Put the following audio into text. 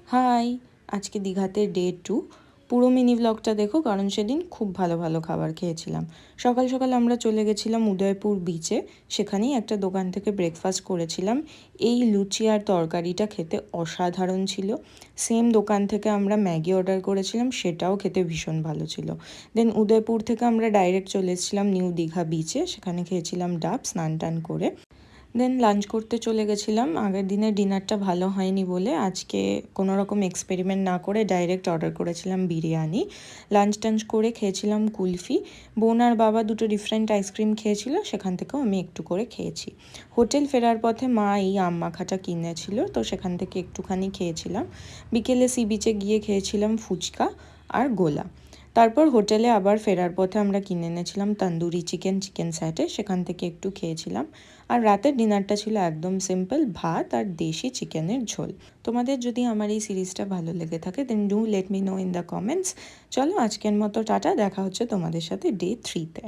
High, আজকে দীঘাতে day 2। পুরো মিনি ব্লগটা দেখো, কারণ সেদিন খুব ভালো ভালো খাবার খেয়েছিলাম। সকাল সকাল আমরা চলে গেছিলাম উদয়পুর বিচে। সেখানেই একটা দোকান থেকে ব্রেকফাস্ট করেছিলাম। এই লুচি আর তরকারিটা খেতে অসাধারণ ছিল। সেম দোকান থেকে আমরা ম্যাগি অর্ডার করেছিলাম, সেটাও খেতে ভীষণ ভালো ছিল। দেন উদয়পুর থেকে আমরা ডাইরেক্ট চলে এসেছিলাম নিউ দীঘা বিচে। সেখানে খেয়েছিলাম ডাব, স্নান টান করে। দেন লাঞ্চ করতে চলে গেছিলাম। আগের দিনের ডিনারটা ভালো হয়নি বলে আজকে কোনো রকম এক্সপেরিমেন্ট না করে ডাইরেক্ট অর্ডার করেছিলাম বিরিয়ানি। লাঞ্চ টাঞ্চ করে খেয়েছিলাম কুলফি। বোন আর বাবা দুটো ডিফারেন্ট আইসক্রিম খেয়েছিল, সেখান থেকেও আমি একটু করে খেয়েছি। হোটেল ফেরার পথে মা এই আম মাখাটা কিনেছিল, তো সেখান থেকে একটুখানি খেয়েছিলাম। বিকেলে সি বিচে গিয়ে খেয়েছিলাম ফুচকা আর গোলা। তারপর হোটেলে আবার ফেরার পথে আমরা কিনে এনেছিলাম তন্দুরি চিকেন, চিকেন স্যাটে, সেখান থেকে একটু খেয়েছিলাম। আর রাতের ডিনারটা ছিল একদম সিম্পল, ভাত আর দেশি চিকেনের ঝোল। তোমাদের যদি আমার এই সিরিজটা ভালো লেগে থাকে then do let me know in the comments. চলো আজকের মতো টাটা, দেখা হচ্ছে তোমাদের সাথে ডে 3-তে।